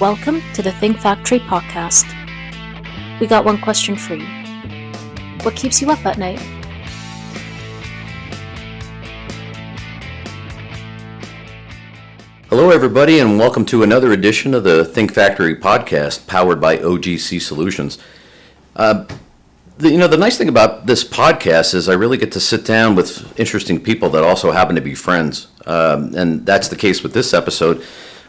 Welcome to the Think Factory podcast. We got one question for you. What keeps you up at night? Hello, everybody, and welcome to another edition of the Think Factory podcast, powered by OGC Solutions. The nice thing about this podcast is I really get to sit down with interesting people that also happen to be friends, and that's the case with this episode.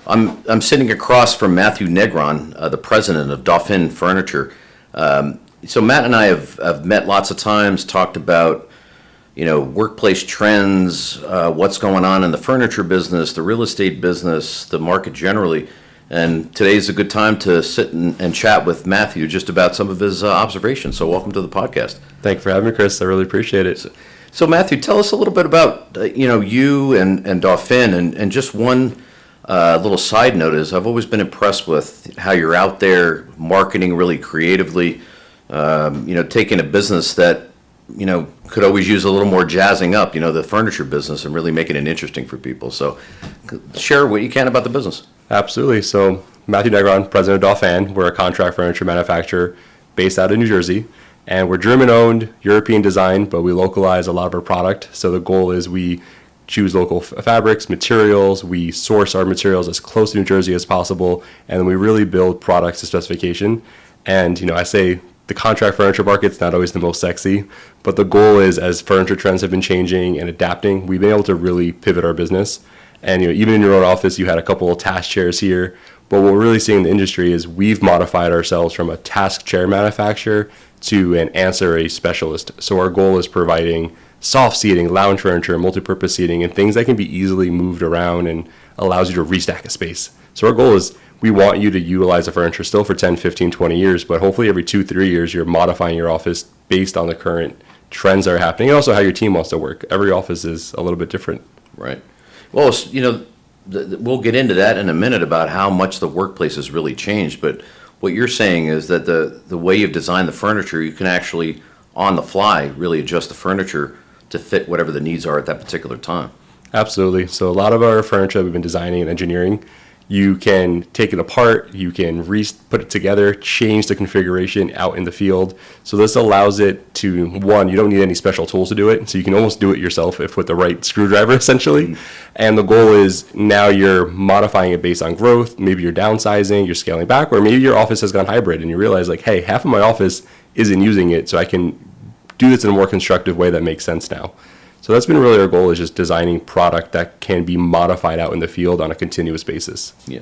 I'm sitting across from Matthew Negron, the president of Dauphin Furniture. So Matt and I have met lots of times, talked about workplace trends, what's going on in the furniture business, the real estate business, the market generally. And today's a good time to sit and chat with Matthew just about some of his observations. So welcome to the podcast. Thank you for having me, Chris. I really appreciate it. So Matthew, tell us a little bit about you and Dauphin, and just one little side note is I've always been impressed with how you're out there marketing really creatively, taking a business that could always use a little more jazzing up, the furniture business, and really making it interesting for people. So share what you can about the business. Absolutely. So Matthew Negron, president of Dauphin. We're a contract furniture manufacturer based out of New Jersey. And we're German-owned, European design, but we localize a lot of our product. So the goal is we choose local fabrics, materials. We source our materials as close to New Jersey as possible. And then we really build products to specification. And, I say the contract furniture market's not always the most sexy, but the goal is, as furniture trends have been changing and adapting, we've been able to really pivot our business. And even in your own office, you had a couple of task chairs here. But what we're really seeing in the industry is we've modified ourselves from a task chair manufacturer to an ancillary specialist. So our goal is providing soft seating, lounge furniture, multi-purpose seating, and things that can be easily moved around and allows you to restack a space. So our goal is we want you to utilize the furniture still for 10, 15, 20 years, but hopefully every 2-3 years you're modifying your office based on the current trends that are happening and also how your team wants to work. Every office is a little bit different. Right. Well, we'll get into that in a minute about how much the workplace has really changed, but what you're saying is that the way you've designed the furniture, you can actually, on the fly, really adjust the furniture to fit whatever the needs are at that particular time. Absolutely. So a lot of our furniture that we've been designing and engineering, you can take it apart, you can put it together, change the configuration out in the field. So this allows it to, one, you don't need any special tools to do it. So you can almost do it yourself with the right screwdriver, essentially. Mm-hmm. And the goal is now you're modifying it based on growth. Maybe you're downsizing, you're scaling back, or maybe your office has gone hybrid and you realize hey, half of my office isn't using it, so I can do this in a more constructive way that makes sense now. So that's been really our goal, is just designing product that can be modified out in the field on a continuous basis. Yeah.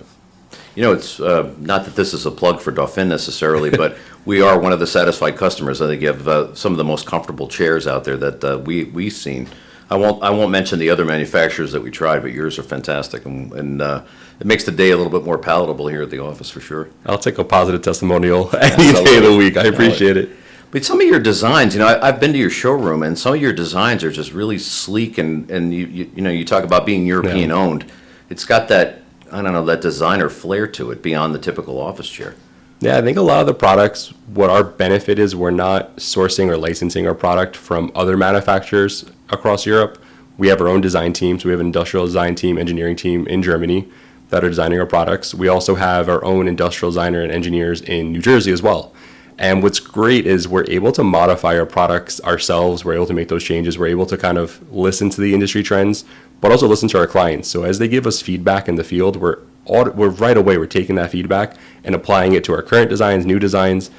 It's not that this is a plug for Dauphin necessarily, but we are one of the satisfied customers. I think you have some of the most comfortable chairs out there that we've seen. I won't mention the other manufacturers that we tried, but yours are fantastic, and it makes the day a little bit more palatable here at the office for sure. I'll take a positive testimonial any day of the week. I appreciate it. But some of your designs, I've been to your showroom, and some of your designs are just really sleek, and you talk about being European owned. It's got that, that designer flair to it beyond the typical office chair. Yeah, I think a lot of the products, what our benefit is, we're not sourcing or licensing our product from other manufacturers across Europe. We have our own design teams. We have an industrial design team, engineering team in Germany that are designing our products. We also have our own industrial designer and engineers in New Jersey as well. And what's great is we're able to modify our products ourselves. We're able to make those changes. We're able to kind of listen to the industry trends, but also listen to our clients. So as they give us feedback in the field, we're right away, we're taking that feedback and applying it to our current designs, new designs.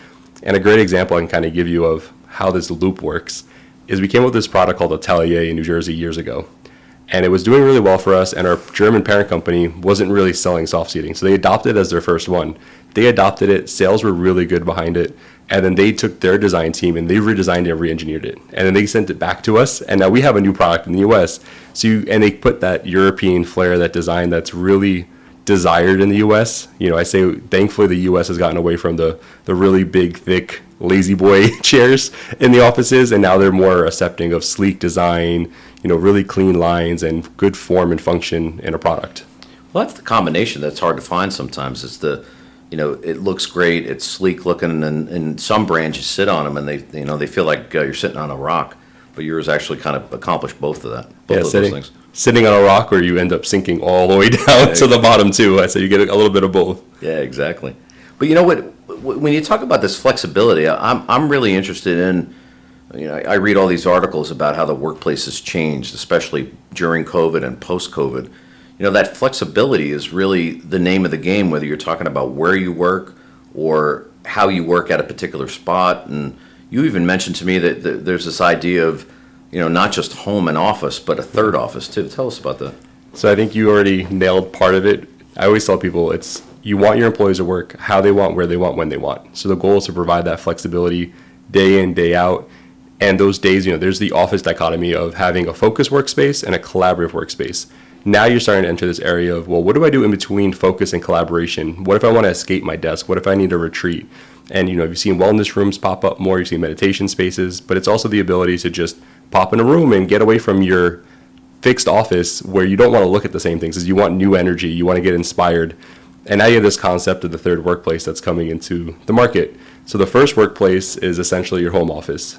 And a great example I can kind of give you of how this loop works is we came up with this product called Atelier in New Jersey years ago. And it was doing really well for us, and our German parent company wasn't really selling soft seating. So they adopted it as their first one. They adopted it, sales were really good behind it, and then they took their design team and they redesigned it and re-engineered it. And then they sent it back to us, and now we have a new product in the US. And they put that European flair, that design that's really desired in the US. I say thankfully the US has gotten away from the really big, thick, lazy boy chairs in the offices, and now they're more accepting of sleek design, really clean lines and good form and function in a product. Well, that's the combination that's hard to find sometimes. It's it looks great, it's sleek looking, and some brands you sit on them and they feel like you're sitting on a rock. But yours actually kind of accomplished both of that, both of those things. sitting on a rock, or you end up sinking all the way down to the bottom too. I say you get a little bit of both. Yeah, exactly. But you know what? When you talk about this flexibility, I'm really interested in. I read all these articles about how the workplace has changed, especially during COVID and post-COVID. That flexibility is really the name of the game, whether you're talking about where you work or how you work at a particular spot. And you even mentioned to me that there's this idea of, not just home and office, but a third office too. Tell us about that. So I think you already nailed part of it. I always tell people you want your employees to work how they want, where they want, when they want. So the goal is to provide that flexibility day in, day out. And those days, there's the office dichotomy of having a focused workspace and a collaborative workspace. Now you're starting to enter this area of, well, what do I do in between focus and collaboration? What if I want to escape my desk? What if I need to retreat? And, you've seen wellness rooms pop up more, you've seen meditation spaces, but it's also the ability to just pop in a room and get away from your fixed office where you don't want to look at the same things, as you want new energy, you want to get inspired. And now you have this concept of the third workplace that's coming into the market. So the first workplace is essentially your home office.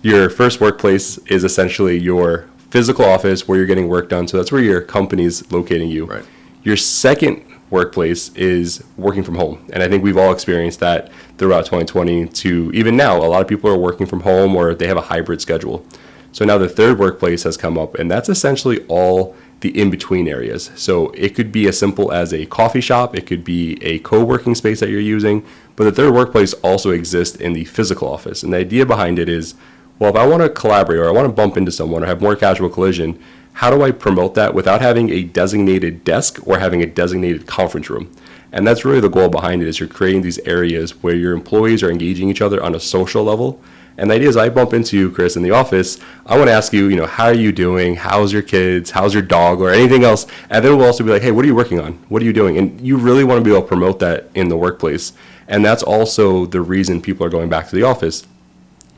Your first workplace is essentially your physical office where you're getting work done. So that's where your company's locating you. Right. Your second workplace is working from home. And I think we've all experienced that throughout 2020 to even now. A lot of people are working from home or they have a hybrid schedule. So now the third workplace has come up, and that's essentially all the in-between areas. So it could be as simple as a coffee shop. It could be a co-working space that you're using. But the third workplace also exists in the physical office. And the idea behind it is, well, if I want to collaborate or I want to bump into someone or have more casual collision, how do I promote that without having a designated desk or having a designated conference room? And that's really the goal behind it, is you're creating these areas where your employees are engaging each other on a social level. And the idea is, I bump into you, Chris, in the office, I want to ask you, how are you doing? How's your kids? How's your dog? Or anything else. And then we'll also be like, hey, what are you working on? What are you doing? And you really want to be able to promote that in the workplace. And that's also the reason people are going back to the office.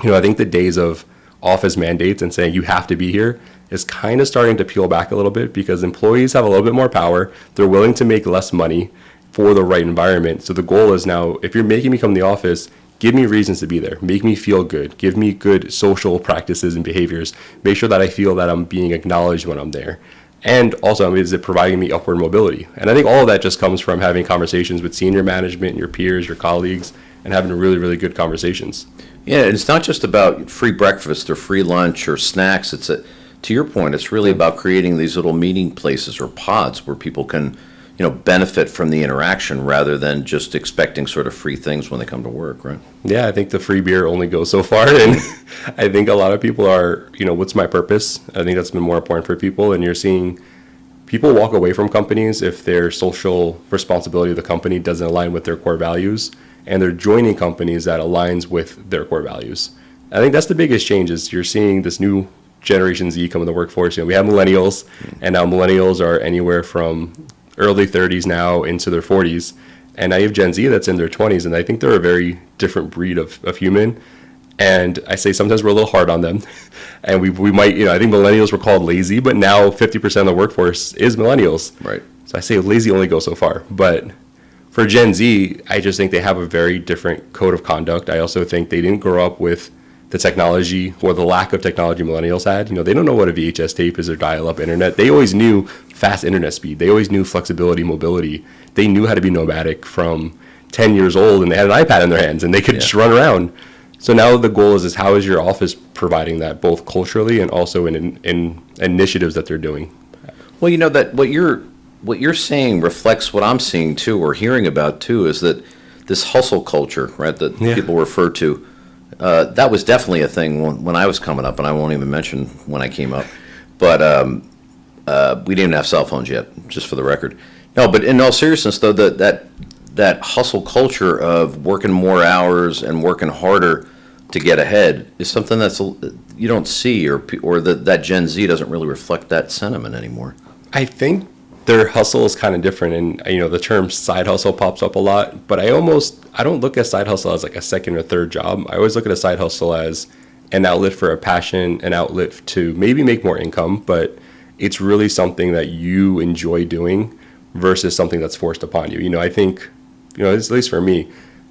I think the days of office mandates and saying you have to be here is kind of starting to peel back a little bit, because employees have a little bit more power. They're willing to make less money for the right environment. So the goal is now, if you're making me come to the office, give me reasons to be there. Make me feel good. Give me good social practices and behaviors. Make sure that I feel that I'm being acknowledged when I'm there. And also, is it providing me upward mobility? And I think all of that just comes from having conversations with senior management, your peers, your colleagues, and having really, really good conversations. Yeah, and it's not just about free breakfast or free lunch or snacks. To your point, it's really about creating these little meeting places or pods where people can, benefit from the interaction rather than just expecting sort of free things when they come to work, right? Yeah, I think the free beer only goes so far. And I think a lot of people are, what's my purpose? I think that's been more important for people. And you're seeing people walk away from companies if their social responsibility of the company doesn't align with their core values, and they're joining companies that aligns with their core values. I think that's the biggest change, is you're seeing this new Generation Z come in the workforce. We have millennials, and now millennials are anywhere from early 30s now into their 40s. And now you have Gen Z that's in their 20s, and I think they're a very different breed of human. And I say sometimes we're a little hard on them. And we might, I think millennials were called lazy, but now 50% of the workforce is millennials. Right. So I say lazy only goes so far. But for Gen Z, I just think they have a very different code of conduct. I also think they didn't grow up with the technology or the lack of technology millennials had. They don't know what a VHS tape is or dial-up internet. They always knew fast internet speed. They always knew flexibility, mobility. They knew how to be nomadic from 10 years old, and they had an iPad in their hands, and they could just run around. So now the goal is how is your office providing that, both culturally and also in initiatives that they're doing? Well, that what you're saying reflects what I'm seeing too, or hearing about too, is that this hustle culture, right, that people refer to, that was definitely a thing when I was coming up, and I won't even mention when I came up. But we didn't have cell phones yet, just for the record. No, but in all seriousness, though, that hustle culture of working more hours and working harder to get ahead is something that's you don't see, or that Gen Z doesn't really reflect that sentiment anymore. I think their hustle is kind of different, and the term side hustle pops up a lot, but I don't look at side hustle as like a second or third job. I always look at a side hustle as an outlet for a passion, an outlet to maybe make more income, but it's really something that you enjoy doing versus something that's forced upon you. I think, at least for me,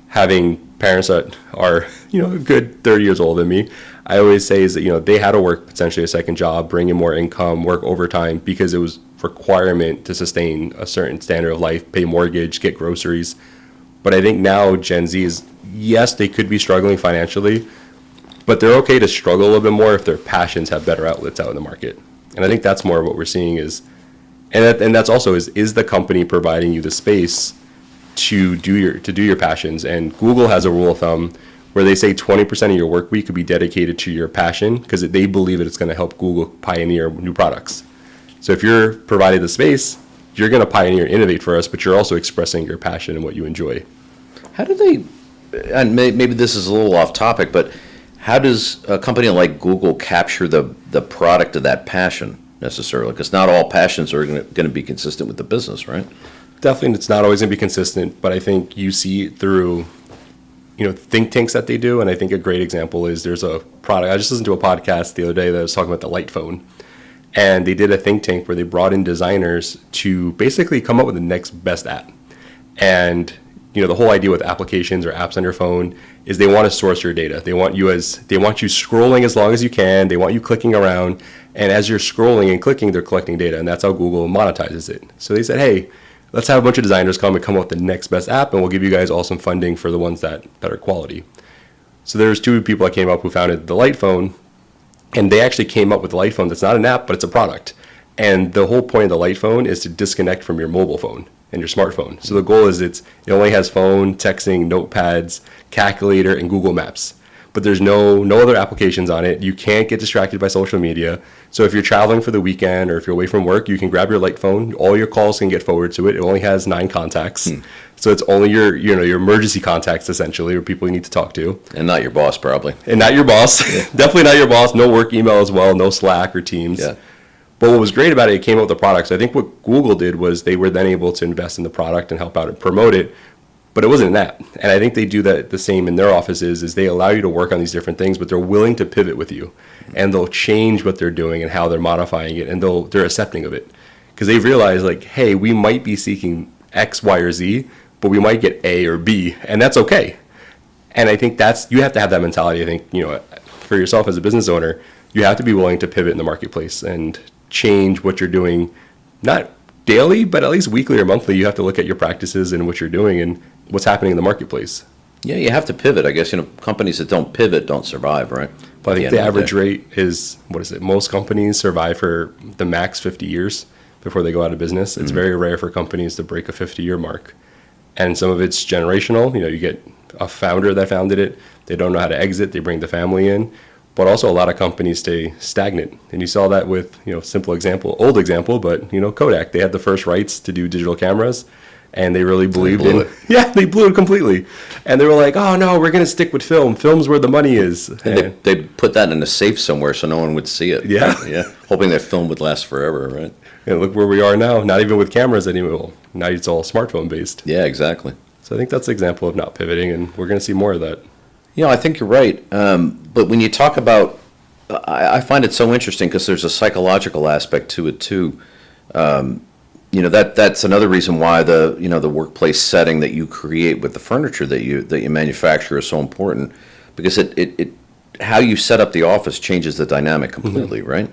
having parents that are, a good 30 years older than me, I always say is that, they had to work potentially a second job, bring in more income, work overtime because it was requirement to sustain a certain standard of life, pay mortgage, get groceries. But I think now Gen Z is, yes, they could be struggling financially, but they're okay to struggle a little bit more if their passions have better outlets out in the market. And I think that's more what we're seeing is, and that's also is the company providing you the space to do your passions. And Google has a rule of thumb where they say 20% of your work week could be dedicated to your passion because they believe that it's going to help Google pioneer new products. So if you're provided the space, you're going to pioneer and innovate for us, but you're also expressing your passion and what you enjoy. How do they, and maybe this is a little off topic, but how does a company like Google capture the product of that passion necessarily? Because not all passions are going to be consistent with the business, right? Definitely, it's not always going to be consistent, but I think you see it through, think tanks that they do. And I think a great example is there's a product. I just listened to a podcast the other day that was talking about the light phone. And they did a think tank where they brought in designers to basically come up with the next best app. And, the whole idea with applications or apps on your phone is they want to source your data. They want you scrolling as long as you can. They want you clicking around. And as you're scrolling and clicking, they're collecting data. And that's how Google monetizes it. So they said, hey, let's have a bunch of designers come up with the next best app, and we'll give you guys all some funding for the ones that are quality. So there's two people that came up who founded the light phone, and they actually came up with the light phone that's not an app, but it's a product. And the whole point of the light phone is to disconnect from your mobile phone and your smartphone. So the goal is it only has phone, texting, notepads, calculator, and Google Maps. But there's no other applications on it. You can't get distracted by social media. So if you're traveling for the weekend or if you're away from work, you can grab your light phone. All your calls can get forwarded to it. It only has 9 contacts. So it's only your emergency contacts essentially, or people you need to talk to. And not your boss, probably. And not your boss. Definitely not your boss. No work email as well. No Slack or Teams. Yeah. But what was great about it came out with the product. So I think what Google did was they were then able to invest in the product and help out and promote it. But it wasn't an app. And I think they do that the same in their offices is they allow you to work on these different things, but they're willing to pivot with you. And they'll change what they're doing and how they're modifying it. And they're accepting of it. Because they've realized, hey, we might be seeking X, Y, or Z, but we might get A or B. And that's okay. And I think you have to have that mentality. I think, for yourself as a business owner, you have to be willing to pivot in the marketplace and change what you're doing, not daily, but at least weekly or monthly. You have to look at your practices and what you're doing and what's happening in the marketplace. Yeah, you have to pivot. I guess, companies that don't pivot don't survive, right? But I think the average rate is, most companies survive for the max 50 years before they go out of business. It's very rare for companies to break a 50-year mark. And some of it's generational. You get a founder that founded it. They don't know how to exit. They bring the family in. But also a lot of companies stay stagnant. And you saw that with, old example, but, Kodak. They had the first rights to do digital cameras, and they really believed in it. Yeah, they blew it completely. And they were like, oh, no, we're going to stick with film. Film's where the money is. And they put that in a safe somewhere so no one would see it. Yeah. Yeah, hoping that film would last forever, right? And look where we are now, not even with cameras anymore. Well, now it's all smartphone-based. Yeah, exactly. So I think that's an example of not pivoting, and we're going to see more of that. I think you're right. But when you talk about, I find it so interesting because there's a psychological aspect to it too. That's another reason why the workplace setting that you create with the furniture that you manufacture is so important, because it how you set up the office changes the dynamic completely, right?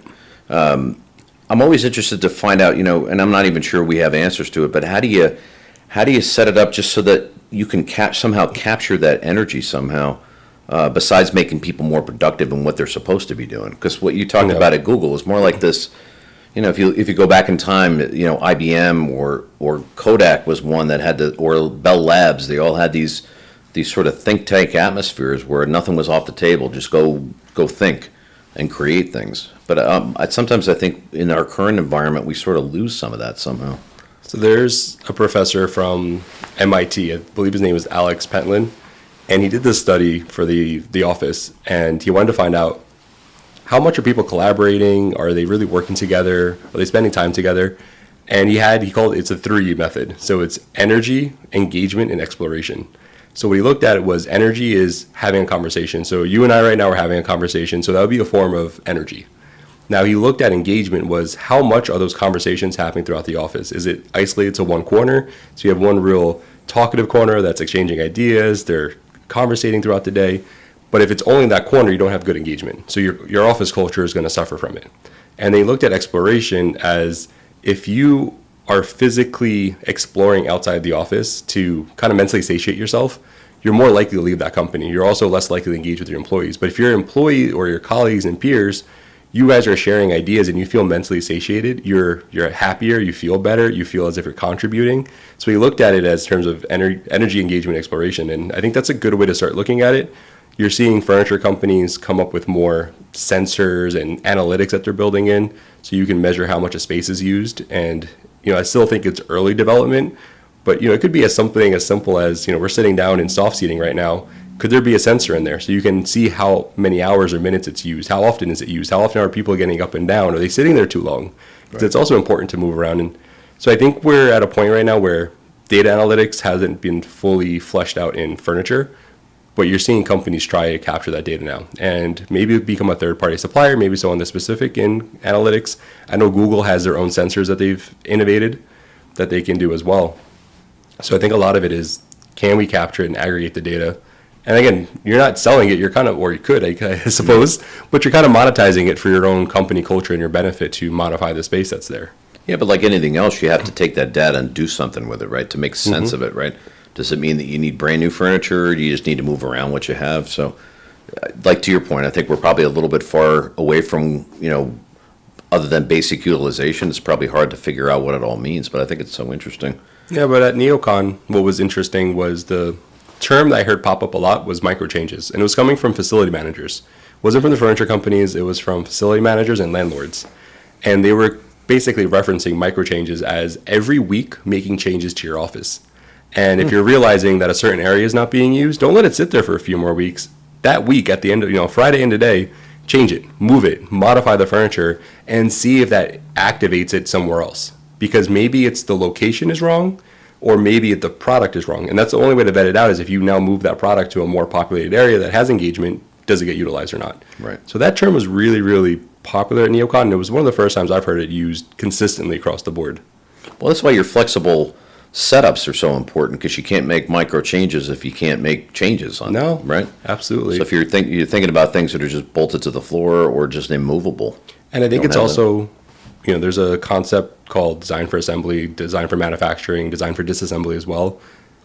I'm always interested to find out, and I'm not even sure we have answers to it, but how do you set it up just so that you can somehow capture that energy somehow? Besides making people more productive in what they're supposed to be doing. Because what you talked about at Google is more like this, if you go back in time, IBM or Kodak was one that had or Bell Labs, they all had these sort of think tank atmospheres where nothing was off the table, just go think and create things. But sometimes I think in our current environment, we sort of lose some of that somehow. So there's a professor from MIT, I believe his name was Alex Pentland, and he did this study for the office, and he wanted to find out how much are people collaborating? Are they really working together? Are they spending time together? And he called it's a 3 method. So it's energy, engagement, and exploration. So what he looked at was energy is having a conversation. So you and I right now are having a conversation. So that would be a form of energy. Now he looked at engagement was how much are those conversations happening throughout the office? Is it isolated to one corner? So you have one real talkative corner that's exchanging ideas, they're conversating throughout the day. But if it's only in that corner, you don't have good engagement. So your office culture is going to suffer from it. And they looked at exploration as if you are physically exploring outside the office to kind of mentally satiate yourself, you're more likely to leave that company. You're also less likely to engage with your employees. But if your employee or your colleagues and peers, you guys are sharing ideas and you feel mentally satiated, you're happier, you feel better, you feel as if you're contributing. So we looked at it as terms of energy engagement exploration. And I think that's a good way to start looking at it. You're seeing furniture companies come up with more sensors and analytics that they're building in, so you can measure how much a space is used. And I still think it's early development, but it could be something as simple as we're sitting down in soft seating right now. Could there be a sensor in there so you can see how many hours or minutes it's used? How often is it used? How often are people getting up and down? Are they sitting there too long? Because it's also important to move around. And so I think we're at a point right now where data analytics hasn't been fully fleshed out in furniture. But you're seeing companies try to capture that data now and maybe become a third-party supplier, maybe so on the specific in analytics. I know Google has their own sensors that they've innovated that they can do as well. So I think a lot of it is, can we capture it and aggregate the data? And again, you're not selling it, you're kind of, or you could, I suppose, but you're kind of monetizing it for your own company culture and your benefit to modify the space that's there. Yeah, but like anything else, you have to take that data and do something with it, right, to make sense of it, right? Does it mean that you need brand new furniture, or do you just need to move around what you have? So, like to your point, I think we're probably a little bit far away from, other than basic utilization. It's probably hard to figure out what it all means, but I think it's so interesting. Yeah, but at NeoCon, what was interesting was the term that I heard pop up a lot was micro changes, and it was coming from facility managers. It wasn't from the furniture companies, it was from facility managers and landlords. And they were basically referencing micro changes as every week making changes to your office. And if you're realizing that a certain area is not being used, don't let it sit there for a few more weeks. That week, at the end of, Friday end of day, change it, move it, modify the furniture, and see if that activates it somewhere else. Because maybe it's the location is wrong, or maybe the product is wrong. And that's the only way to vet it out is if you now move that product to a more populated area that has engagement, does it get utilized or not? Right. So that term was really, really popular at NeoCon, and it was one of the first times I've heard it used consistently across the board. Well, that's why your flexible setups are so important, because you can't make micro changes if you can't make changes on them, right? Absolutely. So if you're thinking about things that are just bolted to the floor or just immovable. And I think it's also, there's a concept called design for assembly, design for manufacturing, design for disassembly as well.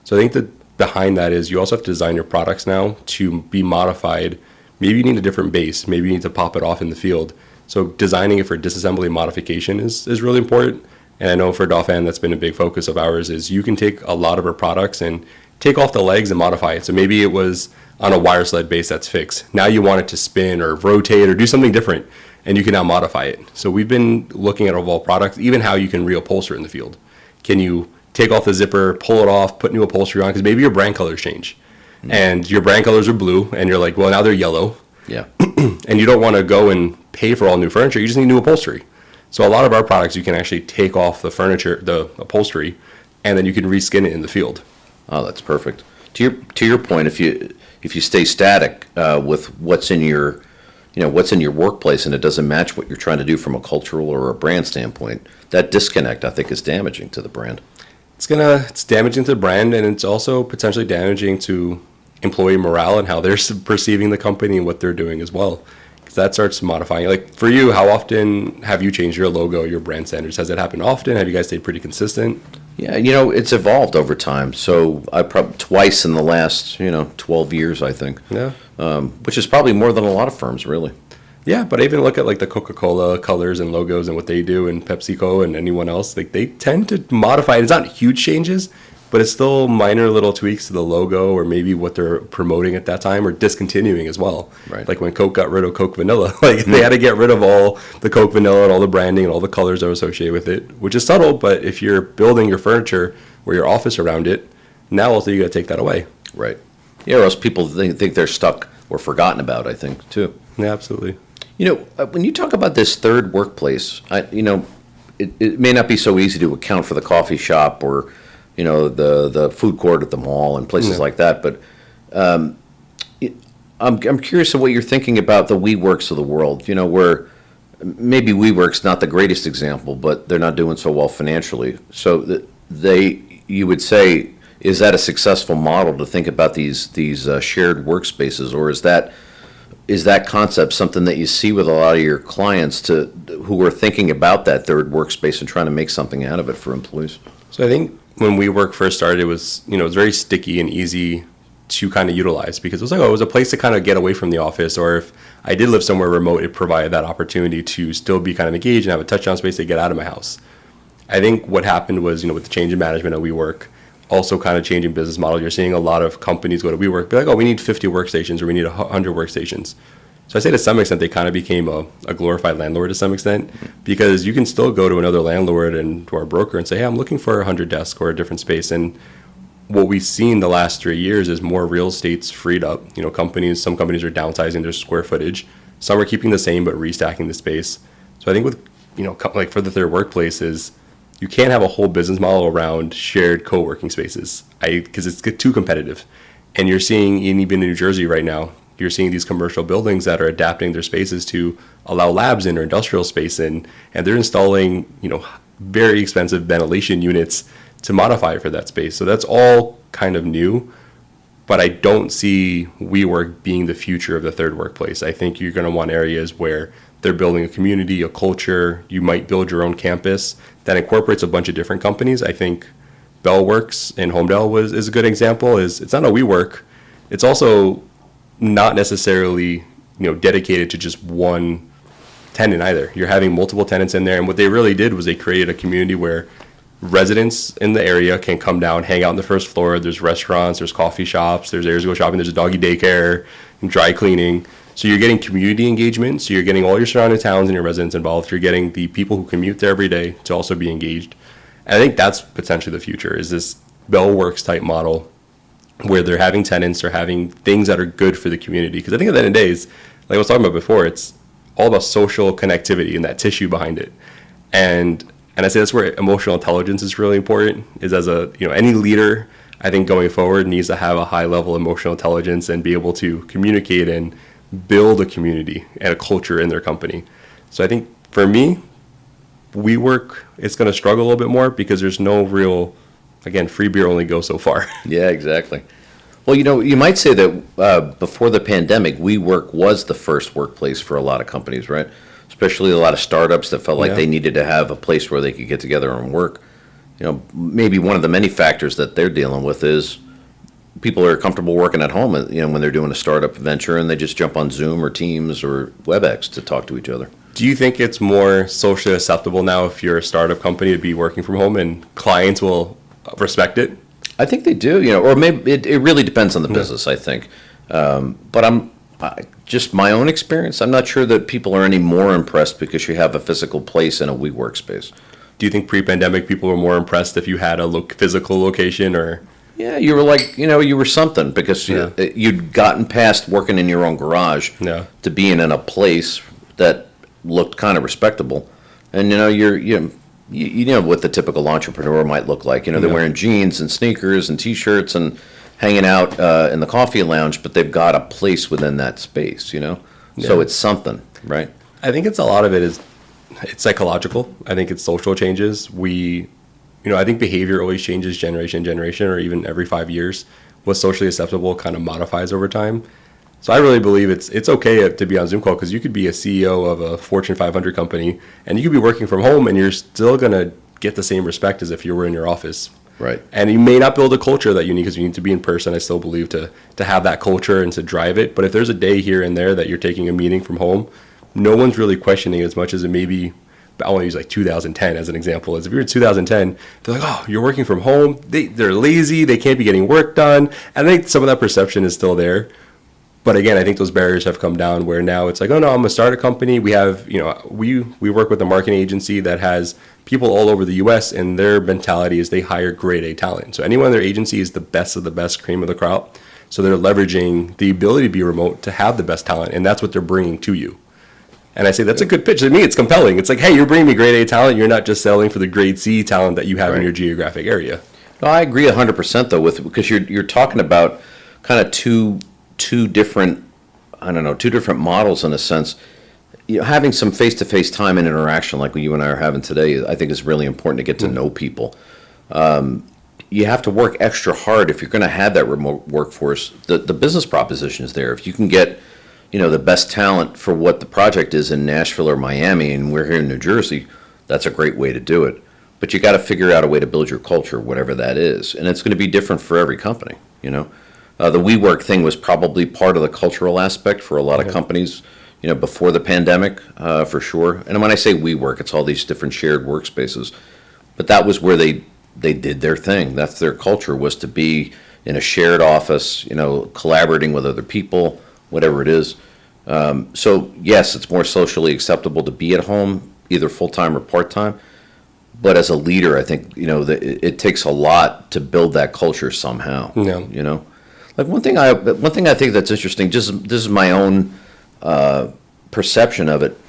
So I think that behind that is you also have to design your products now to be modified. Maybe you need a different base. Maybe you need to pop it off in the field. So designing it for disassembly and modification is really important. And I know for Dauphin, that's been a big focus of ours, is you can take a lot of our products and take off the legs and modify it. So maybe it was on a wire sled base that's fixed. Now you want it to spin or rotate or do something different, and you can now modify it. So we've been looking at all products, even how you can reupholster in the field. Can you take off the zipper, pull it off, put new upholstery on? Because maybe your brand colors change. And your brand colors are blue, and you're like, well, now they're yellow. Yeah. And you don't want to go and pay for all new furniture. You just need new upholstery. So a lot of our products, you can actually take off the furniture, the upholstery, and then you can reskin it in the field. Oh, that's perfect. To your point, if you stay static with what's in your workplace and it doesn't match what you're trying to do from a cultural or a brand standpoint, that disconnect, I think, is damaging to the brand. It's damaging to the brand, and it's also potentially damaging to employee morale and how they're perceiving the company and what they're doing as well. That starts modifying. Like for you, how often have you changed your logo, your brand standards? Has that happened often? Have you guys stayed pretty consistent? Yeah, it's evolved over time. So I probably twice in the last 12 years, I think. Yeah. Which is probably more than a lot of firms, really. Yeah, but I even look at like the Coca-Cola colors and logos and what they do, and PepsiCo and anyone else. Like they tend to modify. It's not huge changes, but it's still minor little tweaks to the logo or maybe what they're promoting at that time or discontinuing as well. Right. Like when Coke got rid of Coke Vanilla, like they had to get rid of all the Coke Vanilla and all the branding and all the colors that were associated with it, which is subtle, but if you're building your furniture or your office around it, now also you got to take that away. Right. Yeah, or else people think they're stuck or forgotten about, I think, too. Yeah, absolutely. When you talk about this third workplace, it may not be so easy to account for the coffee shop or the food court at the mall and places like that. But I'm curious of what you're thinking about the WeWorks of the world, where maybe WeWork's not the greatest example, but they're not doing so well financially. So you would say is that a successful model to think about these shared workspaces, or is that concept something that you see with a lot of your clients who are thinking about that third workspace and trying to make something out of it for employees? So I think when WeWork first started, it was very sticky and easy to kind of utilize, because it was like, it was a place to kind of get away from the office, or if I did live somewhere remote, it provided that opportunity to still be kind of engaged and have a touchdown space to get out of my house. I think what happened was, with the change in management at WeWork, also kind of changing business model, you're seeing a lot of companies go to WeWork, be like, oh, we need 50 workstations or we need 100 workstations. So I say to some extent, they kind of became a glorified landlord to some extent, because you can still go to another landlord and to our broker and say, hey, I'm looking for 100 desks or a different space. And what we've seen the last 3 years is more real estate's freed up. Some companies are downsizing their square footage. Some are keeping the same but restacking the space. So I think with, like for the third workplaces, you can't have a whole business model around shared co-working spaces, because it's too competitive. And you're seeing, even in New Jersey right now, you're seeing these commercial buildings that are adapting their spaces to allow labs in or industrial space in, and they're installing, very expensive ventilation units to modify it for that space. So that's all kind of new, but I don't see WeWork being the future of the third workplace. I think you're going to want areas where they're building a community, a culture. You might build your own campus that incorporates a bunch of different companies. I think Bellworks in Homedale is a good example. It's not a WeWork. It's also not necessarily dedicated to just one tenant either. You're having multiple tenants in there, and what they really did was they created a community where residents in the area can come down, hang out on the first floor. There's restaurants, there's coffee shops, there's areas to go shopping, there's a doggy daycare, and dry cleaning. So you're getting community engagement. So you're getting all your surrounding towns and your residents involved. You're getting the people who commute there every day to also be engaged. And I think that's potentially the future, is this Bellworks type model where they're having tenants or having things that are good for the community. Because I think at the end of the day, like I was talking about before, it's all about social connectivity and that tissue behind it. And I say that's where emotional intelligence is really important, is as any leader, I think going forward needs to have a high level of emotional intelligence and be able to communicate and build a community and a culture in their company. So I think for me, WeWork is going to struggle a little bit more because there's no real, again, free beer only goes so far. Yeah, exactly. Well, you might say that before the pandemic, WeWork was the first workplace for a lot of companies, right? Especially a lot of startups that felt like they needed to have a place where they could get together and work. Maybe one of the many factors that they're dealing with is people are comfortable working at home, when they're doing a startup venture and they just jump on Zoom or Teams or WebEx to talk to each other. Do you think it's more socially acceptable now if you're a startup company to be working from home and clients will respect it? I think they do, or maybe it really depends on the business, I think. But just my own experience, I'm not sure that people are any more impressed because you have a physical place in a WeWork space. Do you think pre-pandemic people were more impressed if you had a physical location, or? Yeah, you were like, you were something because you'd gotten past working in your own garage to being in a place that looked kind of respectable. And, you know what the typical entrepreneur might look like. They're wearing jeans and sneakers and T-shirts and hanging out in the coffee lounge, but they've got a place within that space, So it's something, right? I think a lot of it is it's psychological. I think it's social changes. I think behavior always changes generation to generation, or even every 5 years. What's socially acceptable kind of modifies over time. So I really believe it's okay to be on Zoom call, because you could be a CEO of a Fortune 500 company and you could be working from home and you're still going to get the same respect as if you were in your office. Right. And you may not build a culture that you need, because you need to be in person. I still believe to have that culture and to drive it. But if there's a day here and there that you're taking a meeting from home, no one's really questioning as much as it may be. I want to use 2010 as an example. As if you're in 2010, they're like, oh, you're working from home. They're lazy. They can't be getting work done. And I think some of that perception is still there. But again, I think those barriers have come down where now it's like, oh no, I'm going to start a company. We have, we work with a marketing agency that has people all over the U.S. and their mentality is they hire grade A talent. So anyone in their agency is the best of the best, cream of the crop. So they're leveraging the ability to be remote to have the best talent, and that's what they're bringing to you. And I say that's a good pitch. To me, it's compelling. It's like, hey, you're bringing me grade A talent. You're not just selling for the grade C talent that you have in your geographic area. No, I agree 100% though, because you're talking about kind of two different models in a sense. Having some face-to-face time and interaction like what you and I are having today, I think is really important to get to know people. you have to work extra hard if you're going to have that remote workforce. The business proposition is there. If you can get, the best talent for what the project is in Nashville or Miami, and we're here in New Jersey, that's a great way to do it. But you got to figure out a way to build your culture, whatever that is, and it's going to be different for every company. The WeWork thing was probably part of the cultural aspect for a lot of companies, before the pandemic, for sure. And when I say WeWork, it's all these different shared workspaces. But that was where they did their thing. That's their culture, was to be in a shared office, collaborating with other people, whatever it is. So yes, it's more socially acceptable to be at home, either full-time or part-time. But as a leader, I think, it takes a lot to build that culture somehow. Yeah. Like one thing I think that's interesting, just this is my own perception of it.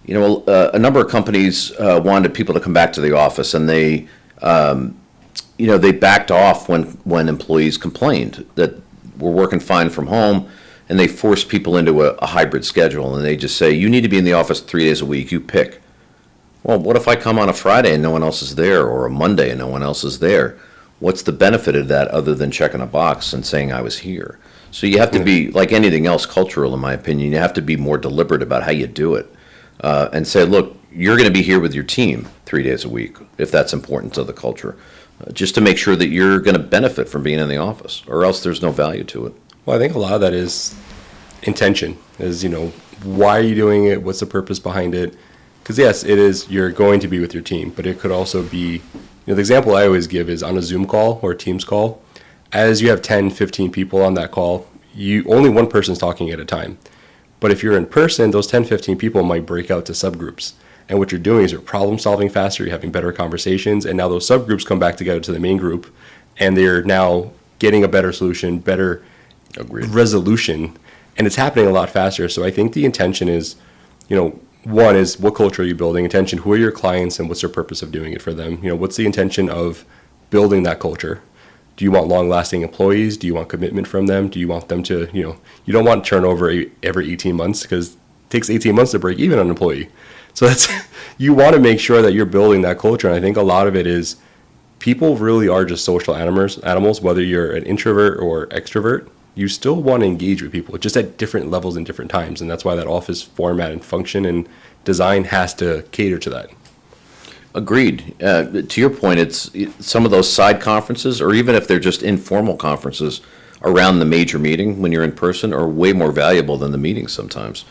A number of companies wanted people to come back to the office, and they backed off when employees complained that we're working fine from home, and they forced people into a hybrid schedule, and they just say, you need to be in the office 3 days a week, you pick. Well, what if I come on a Friday and no one else is there, or a Monday and no one else is there? What's the benefit of that other than checking a box and saying I was here? So you have to be, like anything else cultural, in my opinion, you have to be more deliberate about how you do it, and say, look, you're going to be here with your team 3 days a week, if that's important to the culture, just to make sure that you're going to benefit from being in the office, or else there's no value to it. Well, I think a lot of that is intention, why are you doing it? What's the purpose behind it? Because yes, it is, you're going to be with your team, but it could also be, the example I always give is on a Zoom call or a Teams call. As you have 10, 15 people on that call, only one person's talking at a time. But if you're in person, those 10, 15 people might break out to subgroups. And what you're doing is you're problem solving faster, you're having better conversations, and now those subgroups come back together to the main group, and they're now getting a better solution, better resolution, and it's happening a lot faster. So I think the intention is, one is, what culture are you building? Intention, who are your clients, and what's your purpose of doing it for them? What's the intention of building that culture? Do you want long-lasting employees? Do you want commitment from them? Do you want them to, you don't want turnover every 18 months, because it takes 18 months to break even on an employee. So you want to make sure that you're building that culture. And I think a lot of it is, people really are just social animals, whether you're an introvert or extrovert. You still want to engage with people, just at different levels and different times. And that's why that office format and function and design has to cater to that. Agreed. To your point, it's some of those side conferences, or even if they're just informal conferences around the major meeting when you're in person, are way more valuable than the meetings sometimes.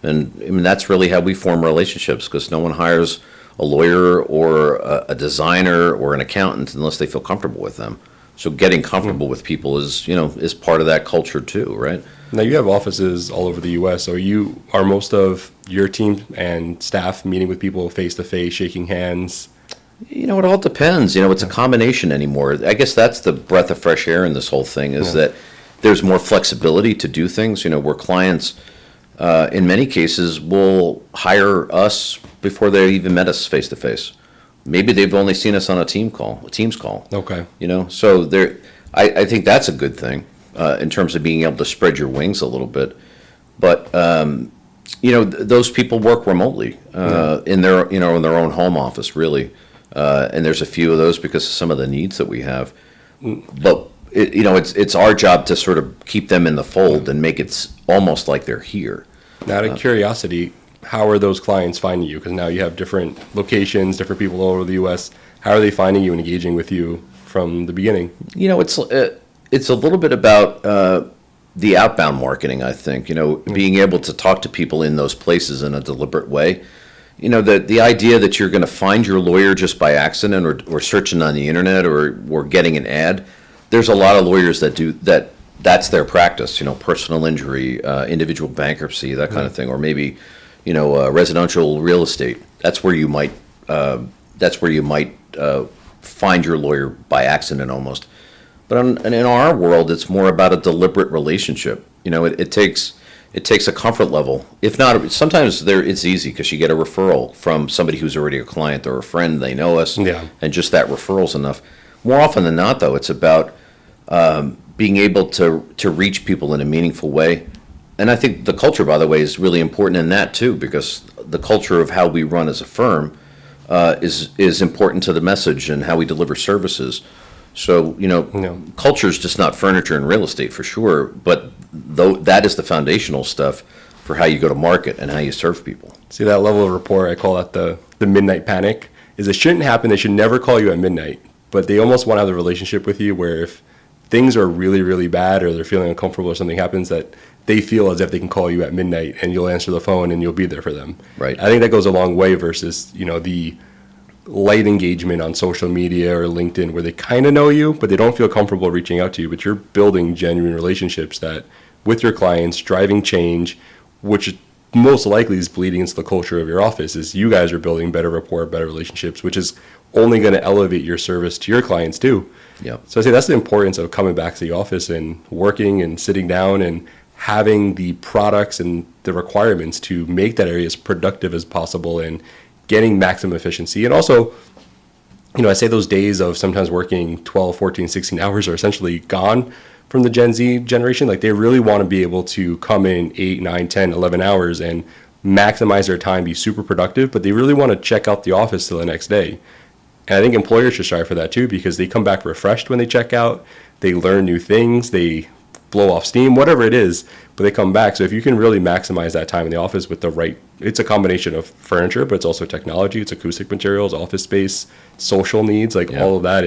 And that's really how we form relationships, because no one hires a lawyer or a designer or an accountant unless they feel comfortable with them. So getting comfortable with people is part of that culture too, right? Now you have offices all over the U.S. So are most of your team and staff meeting with people face to face, shaking hands? It all depends. It's a combination anymore. I guess that's the breath of fresh air in this whole thing, is that there's more flexibility to do things. Where clients, in many cases, will hire us before they even met us face to face. Maybe they've only seen us on a Teams call. Okay. So I think that's a good thing in terms of being able to spread your wings a little bit. But those people work remotely in their own home office, really. And there's a few of those because of some of the needs that we have. But it's our job to sort of keep them in the fold and make it almost like they're here. Now, out of curiosity, how are those clients finding you? Because now you have different locations, different people all over the U.S. How are they finding you and engaging with you from the beginning? It's a little bit about the outbound marketing, I think. Being able to talk to people in those places in a deliberate way. The idea that you're going to find your lawyer just by accident or searching on the internet or getting an ad. There's a lot of lawyers that do that. That's their practice. Personal injury, individual bankruptcy, that kind of thing, or maybe residential real estate. That's where you might find your lawyer by accident almost. But in our world, it's more about a deliberate relationship. It takes a comfort level. If not, sometimes it's easy because you get a referral from somebody who's already a client or a friend. They know us, and just that referral's enough. More often than not, though, it's about being able to reach people in a meaningful way. And I think the culture, by the way, is really important in that too, because the culture of how we run as a firm is important to the message and how we deliver services. So, culture is just not furniture and real estate for sure, but though that is the foundational stuff for how you go to market and how you serve people. See, that level of rapport, I call that the midnight panic, is it shouldn't happen. They should never call you at midnight, but they almost want to have a relationship with you where if things are really, really bad or they're feeling uncomfortable or something happens, that they feel as if they can call you at midnight and you'll answer the phone and you'll be there for them. Right. I think that goes a long way versus, the light engagement on social media or LinkedIn where they kind of know you, but they don't feel comfortable reaching out to you, but you're building genuine relationships that with your clients, driving change, which most likely is bleeding into the culture of your office, is you guys are building better rapport, better relationships, which is only going to elevate your service to your clients too. Yeah. So I say that's the importance of coming back to the office and working and sitting down and having the products and the requirements to make that area as productive as possible and getting maximum efficiency. And also, I say those days of sometimes working 12, 14, 16 hours are essentially gone from the Gen Z generation. Like they really want to be able to come in 8, 9, 10, 11 hours and maximize their time, be super productive, but they really want to check out the office till the next day. And I think employers should strive for that too, because they come back refreshed when they check out, they learn new things, they blow off steam, whatever it is, but they come back. So if you can really maximize that time in the office with the right, it's a combination of furniture, but it's also technology, it's acoustic materials, office space, social needs, all of that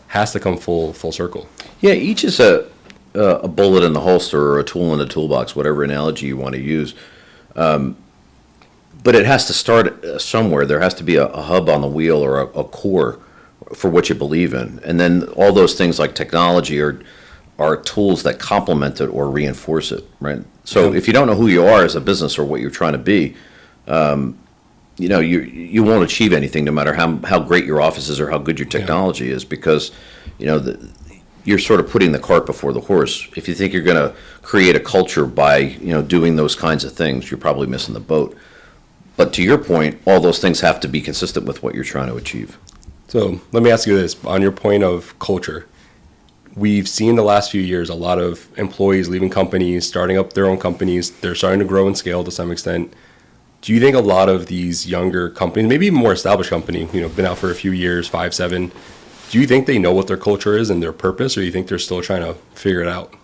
has to come full circle. Yeah, each is a bullet in the holster or a tool in the toolbox, whatever analogy you want to use. But it has to start somewhere. There has to be a hub on the wheel or a core for what you believe in. And then all those things like technology are tools that complement it or reinforce it, right? So if you don't know who you are as a business or what you're trying to be, you won't achieve anything no matter how great your office is or how good your technology is, because, you're sort of putting the cart before the horse. If you think you're going to create a culture by, doing those kinds of things, you're probably missing the boat. But to your point, all those things have to be consistent with what you're trying to achieve. So let me ask you this, on your point of culture, we've seen the last few years a lot of employees leaving companies, starting up their own companies. They're starting to grow and scale to some extent. Do you think a lot of these younger companies, maybe even more established company, been out for a few years, 5, 7, do you think they know what their culture is and their purpose, or do you think they're still trying to figure it out?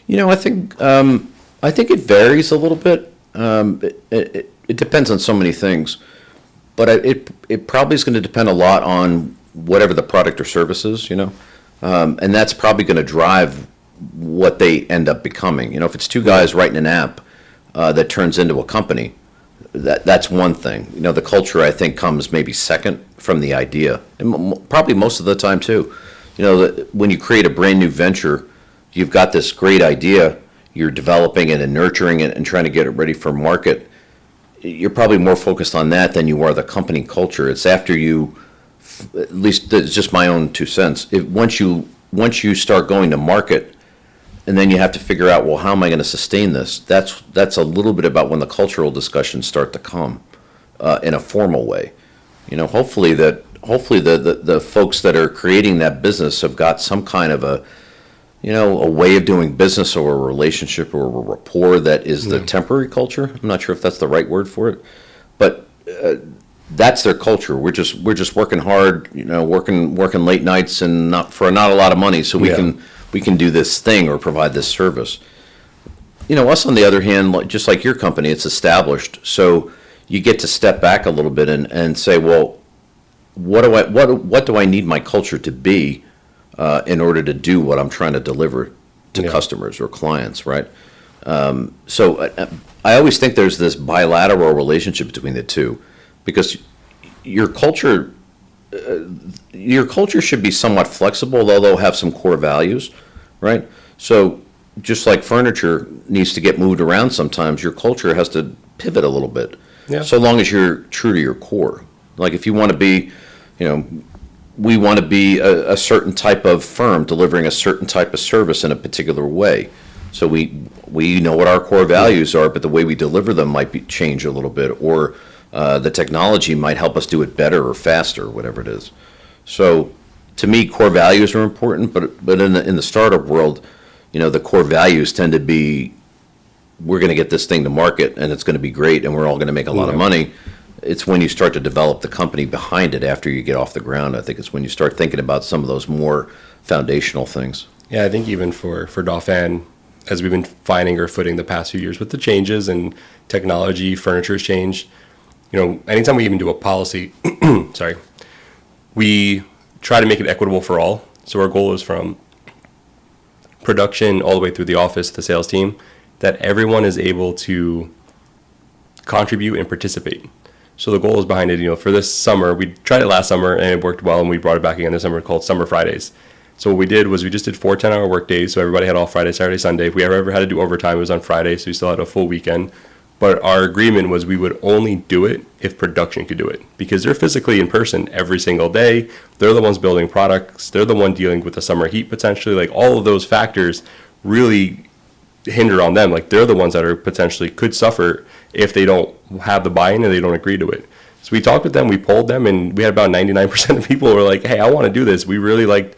I think it varies a little bit. It depends on so many things, but it probably is going to depend a lot on whatever the product or service is, and that's probably going to drive what they end up becoming. If it's two guys writing an app that turns into a company, that's one thing. The culture, I think, comes maybe second from the idea, and probably most of the time too. When you create a brand new venture, you've got this great idea, you're developing it and nurturing it and trying to get it ready for market. You're probably more focused on that than you are the company culture. It's after you, at least it's just my own 2 cents. Once you start going to market, and then you have to figure out, well, how am I going to sustain this? That's a little bit about when the cultural discussions start to come in a formal way. Hopefully the folks that are creating that business have got some kind of a way of doing business or a relationship or a rapport that is the temporary culture. I'm not sure if that's the right word for it, but that's their culture. We're just working hard, working late nights and not a lot of money, so we can do this thing or provide this service. Us on the other hand, just like your company, it's established, so you get to step back a little bit and say, well, what do I need my culture to be in order to do what I'm trying to deliver to customers or clients, right? So I always think there's this bilateral relationship between the two, because your culture should be somewhat flexible, though they'll have some core values, right? So just like furniture needs to get moved around sometimes, your culture has to pivot a little bit, so long as you're true to your core. Like if you want to be, we want to be a certain type of firm delivering a certain type of service in a particular way. So we know what our core values are, but the way we deliver them might change a little bit, or the technology might help us do it better or faster, whatever it is. So to me, core values are important, but in the startup world, the core values tend to be, we're going to get this thing to market and it's going to be great and we're all going to make a lot of money. it's when you start to develop the company behind it after you get off the ground. I think it's when you start thinking about some of those more foundational things. Yeah, I think even for Dauphin, as we've been finding our footing the past few years with the changes and technology, furniture has changed. Anytime we even do a policy, sorry, we try to make it equitable for all. So our goal is from production all the way through the office, the sales team, that everyone is able to contribute and participate. So the goal is behind it, for this summer, we tried it last summer and it worked well, and we brought it back again this summer, called Summer Fridays. So what we did was we just did 4 10-hour work days, so everybody had all Friday, Saturday, Sunday. If we ever had to do overtime, it was on Friday, so we still had a full weekend. But our agreement was we would only do it if production could do it, because they're physically in person every single day. They're the ones building products. They're the one dealing with the summer heat potentially. Like, all of those factors really hinder on them. Like, they're the ones that are potentially could suffer if they don't have the buy-in and they don't agree to it. So we talked with them, we polled them, and we had about 99% of people who were like, hey, I want to do this. We like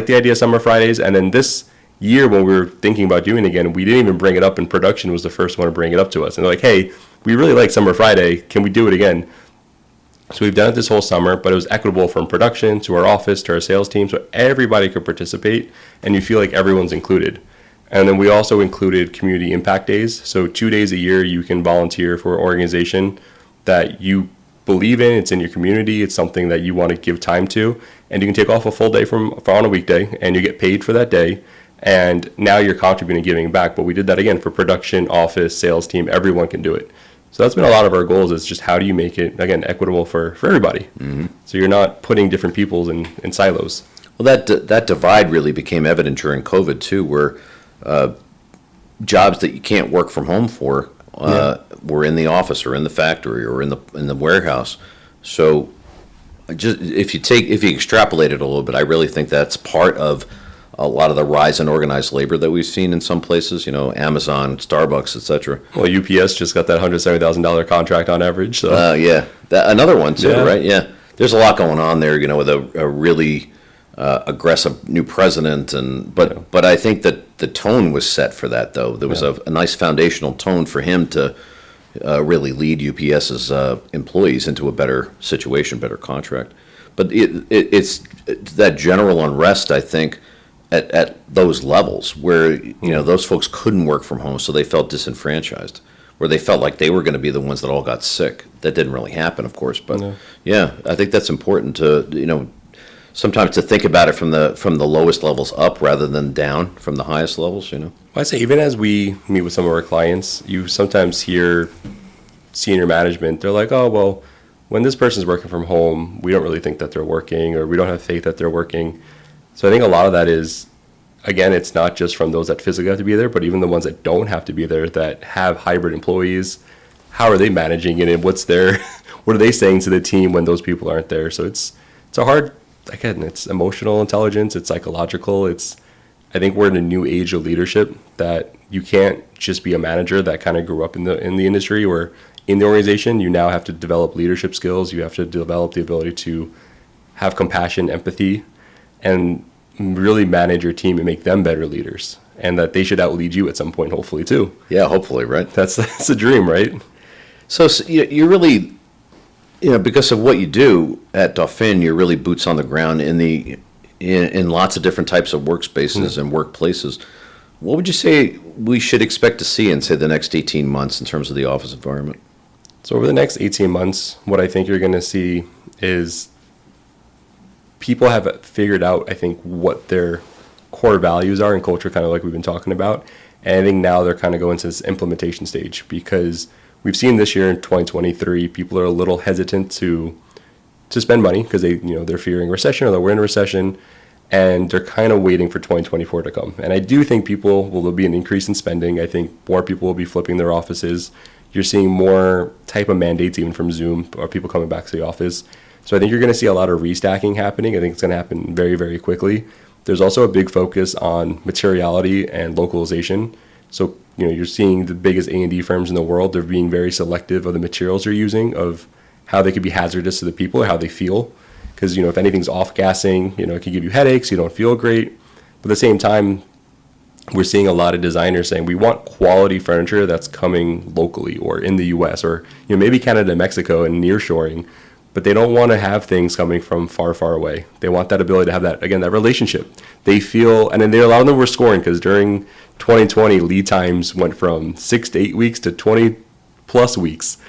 the idea of Summer Fridays. And then this year, when we were thinking about doing it again, we didn't even bring it up, and production was the first one to bring it up to us. And they're like, hey, we really like Summer Friday. Can we do it again? So we've done it this whole summer, but it was equitable from production to our office to our sales team, so everybody could participate and you feel like everyone's included. And then we also included community impact days. So 2 days a year you can volunteer for an organization that you believe in. It's in your community. It's something that you want to give time to. And you can take off a full day on a weekday, and you get paid for that day. And now you're contributing and giving back. But we did that again for production, office, sales team. Everyone can do it. So that's been a lot of our goals, is just how do you make it, again, equitable for everybody. Mm-hmm. So you're not putting different peoples in silos. Well, that divide really became evident during COVID too, where jobs that you can't work from home for were in the office or in the factory or in the warehouse. So just if you extrapolate it a little bit, I really think that's part of a lot of the rise in organized labor that we've seen in some places, Amazon, Starbucks, etc. Well, UPS just got that $170,000 contract on average. So Another one too, right? Yeah, there's a lot going on there, with a really aggressive new president, but I think that the tone was set for that, though. There was a nice foundational tone for him to really lead UPS's employees into a better situation, better contract. But it's that general unrest, I think, at those levels where those folks couldn't work from home, so they felt disenfranchised, where they felt like they were going to be the ones that all got sick. That didn't really happen, of course, but I think that's important to sometimes to think about it from the lowest levels up rather than down from the highest levels. Well, I'd say even as we meet with some of our clients, you sometimes hear senior management, they're like, oh, well, when this person's working from home, we don't really think that they're working, or we don't have faith that they're working. So I think a lot of that is, again, it's not just from those that physically have to be there, but even the ones that don't have to be there, that have hybrid employees. How are they managing it, and what are they saying to the team when those people aren't there? So it's a hard, again, it's emotional intelligence, it's psychological. I think we're in a new age of leadership, that you can't just be a manager that kind of grew up in the industry or in the organization. You now have to develop leadership skills. You have to develop the ability to have compassion, empathy, and really manage your team and make them better leaders, and that they should outlead you at some point, hopefully, too. Yeah, hopefully, right? That's the dream, right? So you're really, because of what you do at Dauphin, you're really boots on the ground in lots of different types of workspaces and workplaces. What would you say we should expect to see in, say, the next 18 months in terms of the office environment? So over the next 18 months, what I think you're going to see is people have figured out, I think, what their core values are in culture, kind of like we've been talking about. And I think now they're kind of going to this implementation stage, because we've seen this year in 2023, people are a little hesitant to spend money because they're fearing recession, or we're in a recession, and they're kind of waiting for 2024 to come. And I do think there'll be an increase in spending. I think more people will be flipping their offices. You're seeing more type of mandates even from Zoom, or people coming back to the office. So I think you're going to see a lot of restacking happening. I think it's going to happen very, very quickly. There's also a big focus on materiality and localization. So, you're seeing the biggest A&D firms in the world, they're being very selective of the materials they're using, of how they could be hazardous to the people or how they feel. Because, if anything's off-gassing, it can give you headaches, you don't feel great. But at the same time, we're seeing a lot of designers saying we want quality furniture that's coming locally or in the US or maybe Canada, Mexico, and nearshoring, but they don't want to have things coming from far, far away. They want that ability to have that, again, that relationship. They feel, and then a lot of them were scoring because during 2020, lead times went from 6 to 8 weeks to 20 plus weeks.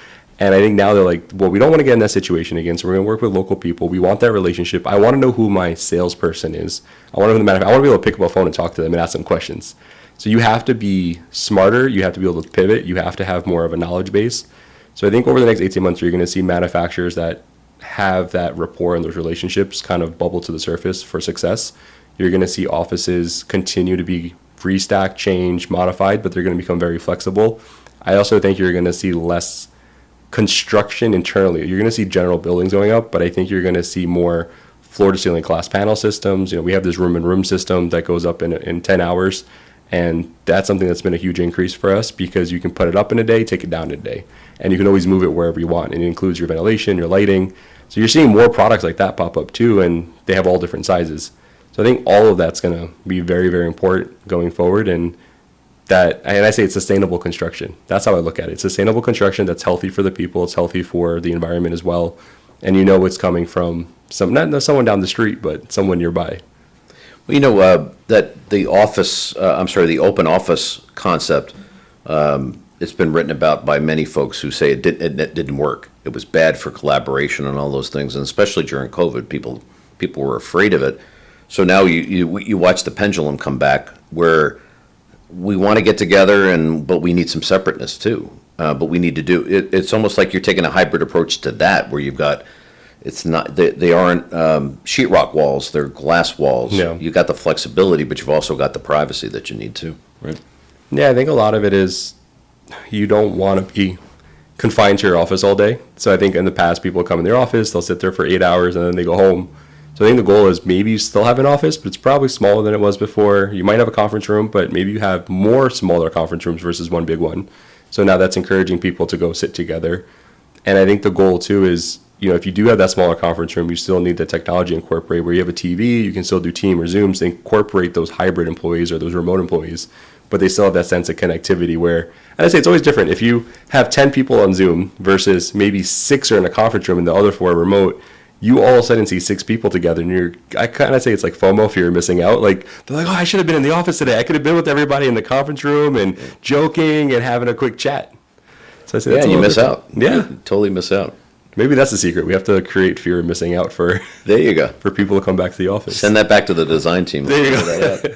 And I think now they're like, well, we don't want to get in that situation again, so we're going to work with local people. We want that relationship. I want to know who my salesperson is. I want to know I want to be able to pick up a phone and talk to them and ask them questions. So you have to be smarter. You have to be able to pivot. You have to have more of a knowledge base. So I think over the next 18 months, you're going to see manufacturers that have that rapport and those relationships kind of bubble to the surface for success. You're going to see offices continue to be restacked, changed, modified, but they're going to become very flexible. I also think you're going to see less construction internally. You're going to see general buildings going up, but I think you're going to see more floor to ceiling glass panel systems. We have this room in room system that goes up in 10 hours. And that's something that's been a huge increase for us because you can put it up in a day, take it down in a day. And you can always move it wherever you want. And it includes your ventilation, your lighting. So you're seeing more products like that pop up too, and they have all different sizes. So I think all of that's going to be very, very important going forward. And I say it's sustainable construction. That's how I look at it. It's sustainable construction that's healthy for the people. It's healthy for the environment as well. And it's coming from not someone down the street, but someone nearby. Well, that the open office concept, it's been written about by many folks who say it didn't work. It was bad for collaboration and all those things, and especially during COVID, people were afraid of it. So now you watch the pendulum come back where we want to get together, but we need some separateness too. But we need to do it. It's almost like you're taking a hybrid approach to that, where you've got, it's not, they aren't sheetrock walls, they're glass walls. No. You've got the flexibility, but you've also got the privacy that you need too, right? Yeah, I think a lot of it is you don't want to be confined to your office all day. So I think in the past, people come in their office, they'll sit there for 8 hours, and then they go home. So I think the goal is maybe you still have an office, but it's probably smaller than it was before. You might have a conference room, but maybe you have more smaller conference rooms versus one big one. So now that's encouraging people to go sit together. And I think the goal too is, if you do have that smaller conference room, you still need the technology incorporated where you have a TV, you can still do team or Zooms to incorporate those hybrid employees or those remote employees, but they still have that sense of connectivity where, and I say it's always different. If you have 10 people on Zoom versus maybe 6 are in a conference room and the other 4 are remote, you all of a sudden see 6 people together, and I kind of say it's like FOMO, fear of missing out. Like, they're like, oh, I should have been in the office today. I could have been with everybody in the conference room and joking and having a quick chat. So I say, you miss out. Yeah. You totally miss out. Maybe that's the secret. We have to create fear of missing out for there you go for people to come back to the office. Send that back to the design team. There you go.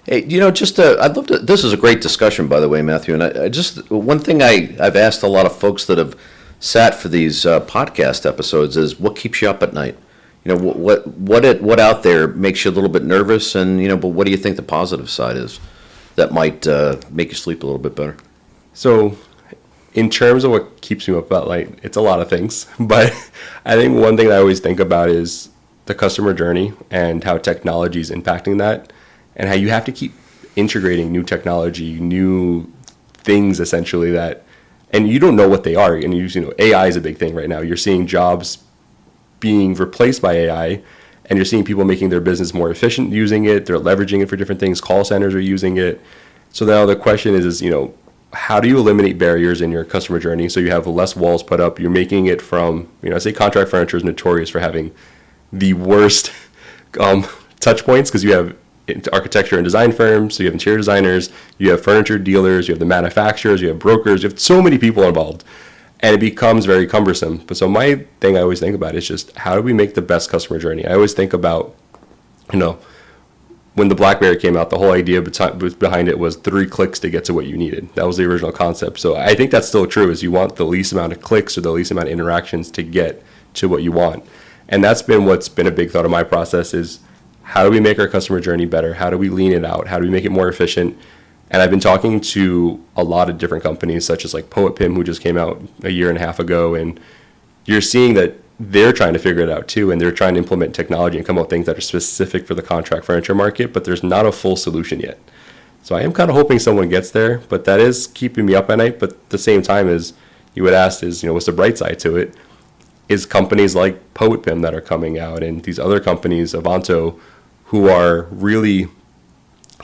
Hey, I'd love to. This is a great discussion, by the way, Matthew. And I just one thing I've asked a lot of folks that have sat for these podcast episodes is what keeps you up at night. What out there makes you a little bit nervous, and but what do you think the positive side is that might make you sleep a little bit better? So, in terms of what keeps me up at night, it's a lot of things. But I think one thing that I always think about is the customer journey and how technology is impacting that, and how you have to keep integrating new technology, new things essentially that, and you don't know what they are. And AI is a big thing right now. You're seeing jobs being replaced by AI, and you're seeing people making their business more efficient using it. They're leveraging it for different things. Call centers are using it. So now the question is how do you eliminate barriers in your customer journey so you have less walls put up? You're making it from, I say contract furniture is notorious for having the worst touch points because you have architecture and design firms, so you have interior designers, you have furniture dealers, you have the manufacturers, you have brokers, you have so many people involved, and it becomes very cumbersome. But so my thing I always think about is just how do we make the best customer journey? I always think about, when the BlackBerry came out, the whole idea behind it was 3 clicks to get to what you needed. That was the original concept. So I think that's still true, is you want the least amount of clicks or the least amount of interactions to get to what you want. And that's been what's been a big thought of my process is, how do we make our customer journey better? How do we lean it out? How do we make it more efficient? And I've been talking to a lot of different companies, such as like Poet Pim, who just came out a year and a half ago. And you're seeing that they're trying to figure it out too. And they're trying to implement technology and come up with things that are specific for the contract furniture market, but there's not a full solution yet. So I am kind of hoping someone gets there, but that is keeping me up at night. But at the same time, as you would ask, is, what's the bright side to it? Is companies like Poet Pim that are coming out and these other companies, Avanto, who are really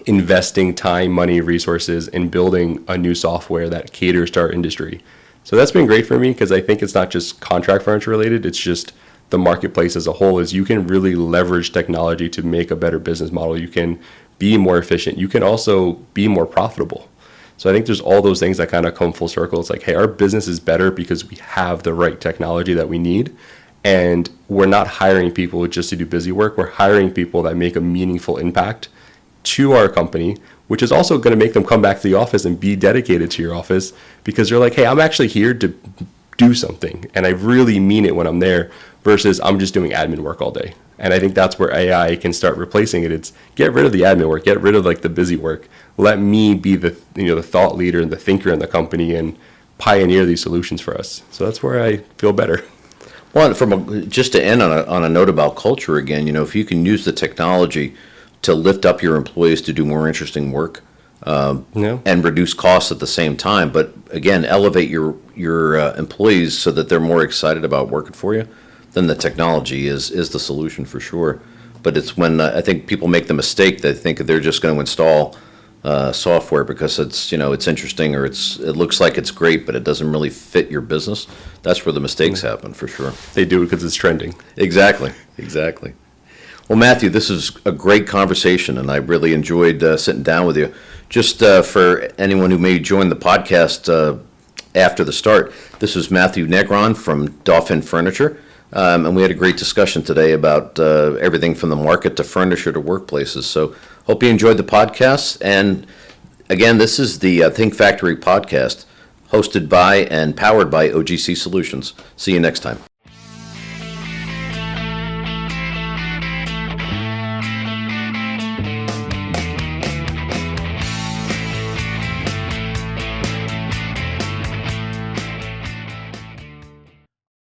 investing time, money, resources in building a new software that caters to our industry. So that's been great for me because I think it's not just contract furniture related, it's just the marketplace as a whole is you can really leverage technology to make a better business model. You can be more efficient. You can also be more profitable. So I think there's all those things that kind of come full circle. It's like, hey, our business is better because we have the right technology that we need. And we're not hiring people just to do busy work. We're hiring people that make a meaningful impact to our company, which is also going to make them come back to the office and be dedicated to your office because they're like, hey, I'm actually here to do something. And I really mean it when I'm there versus I'm just doing admin work all day. And I think that's where AI can start replacing it. It's get rid of the admin work, get rid of like the busy work. Let me be the the thought leader and the thinker in the company and pioneer these solutions for us. So that's where I feel better. Well, just to end on a note about culture again, if you can use the technology to lift up your employees to do more interesting work and reduce costs at the same time, but again, elevate your employees so that they're more excited about working for you, then the technology is the solution for sure. But it's when I think people make the mistake, they think they're just going to install software because it's interesting or it looks like it's great, but it doesn't really fit your business. That's where the mistakes happen for sure. They do it because it's trending. Exactly. Well, Matthew, this is a great conversation, and I really enjoyed sitting down with you. Just for anyone who may join the podcast after the start, this is Matthew Negron from Dauphin Furniture, and we had a great discussion today about everything from the market to furniture to workplaces. So hope you enjoyed the podcast. And again, this is the Think Factory podcast, hosted by and powered by OGC Solutions. See you next time.